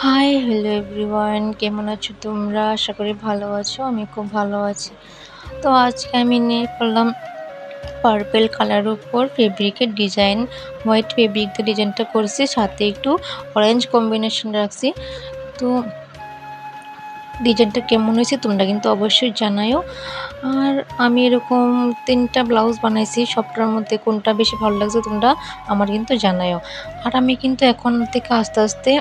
High, hello everyone, কেমন আছো তোমরা? আশা করি ভালো আছো। আমি খুব ভালো আছি। তো আজকে আমি নিয়ে করলাম পার্পেল কালার উপর ফেব্রিকের ডিজাইন। হোয়াইট ফেব্রিক দিয়ে ডিজাইনটা করছি, সাথে একটু অরেঞ্জ কম্বিনেশন রাখছি। তো ডিজাইনটা কেমন হয়েছে তোমরা কিন্তু অবশ্যই জানায়ও। আর আমি এরকম ৩টা ব্লাউজ বানাইছি, সবটার মধ্যে কোনটা বেশি ভালো লাগছে তোমরা আমার কিন্তু জানায়ও। আর আমি কিন্তু এখন থেকে আস্তে আস্তে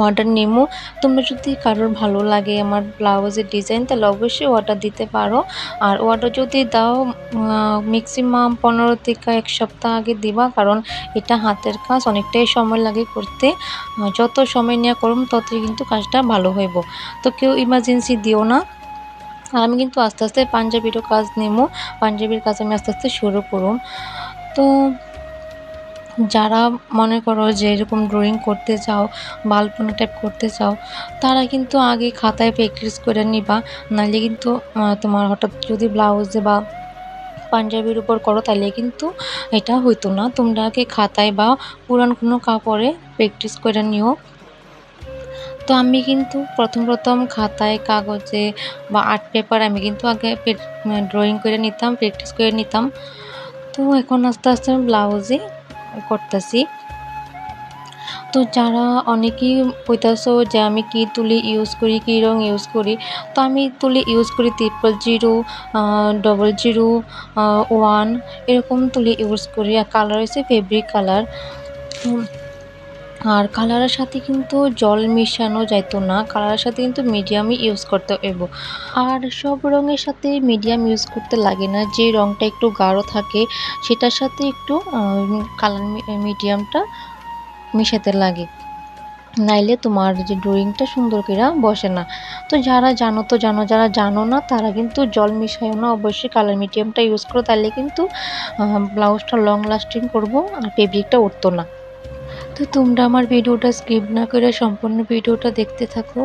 অর্ডার নেবো। তোমরা যদি কারোর ভালো লাগে আমার ব্লাউজের ডিজাইন তাহলে অবশ্যই অর্ডার দিতে পারো। আর অর্ডার যদি দাও ম্যাক্সিমাম ১৫ থেকে ১ সপ্তাহ আগে দিবা, কারণ এটা হাতের কাজ, অনেকটাই সময় লাগে করতে। যত সময় নিয়ে করুম ততই কিন্তু কাজটা ভালো হইব। তো কেউ ইমার্জেন্সি দিও না। আর আমি কিন্তু আস্তে আস্তে পাঞ্জাবিরও কাজ নেবো। পাঞ্জাবির কাজ আমি আস্তে আস্তে শুরু করুম। তো যারা মনে করো যে এরকম ড্রয়িং করতে চাও বা আলপনা টাইপ করতে চাও, তারা কিন্তু আগে খাতায় প্র্যাকটিস করে নিবা। নাহলে কিন্তু তোমার হঠাৎ যদি ব্লাউজে বা পাঞ্জাবির উপর করো তাহলে কিন্তু এটা হইতো না। তোমরা আগে খাতায় বা পুরান কোনো কাপড়ে প্র্যাকটিস করে নিও। তো আমি কিন্তু প্রথম খাতায়, কাগজে বা আর্ট পেপার আমি কিন্তু আগে ড্রয়িং করে নিতাম, প্র্যাকটিস করে নিতাম। তো এখন আস্তে আস্তে আমি ব্লাউজে করতেছি। তো যারা অনেকেই কইতাছো যে আমি কি তুলি ইউজ করি, কি রং ইউজ করি। তো আমি তুলি ইউজ করি 000, 001 এরকম তুলি ইউজ করি। আর কালার হচ্ছে ফেব্রিক কালার। আর কালারের সাথে কিন্তু জল মিশানো যাইতো না, কালারের সাথে কিন্তু মিডিয়ামই ইউজ করতে হইব। আর সব রঙের সাথে মিডিয়াম ইউজ করতে লাগে না, যে রঙটা একটু গাঢ় থাকে সেটার সাথে একটু কালার মিডিয়ামটা মিশাতে লাগে, নাইলে তোমার যে ড্রয়িংটা সুন্দর করে বসে না। তো যারা জানো তো জানো, যারা জানো না তারা কিন্তু জল মিশায়ও না, অবশ্যই কালার মিডিয়ামটা ইউজ করো, তাহলে কিন্তু ব্লাউজটা লং লাস্টিং করবো আর ফেব্রিকটা উঠতো না। তো তোমরা আমার ভিডিওটা স্কিপ না করে সম্পূর্ণ ভিডিওটা দেখতে থাকো।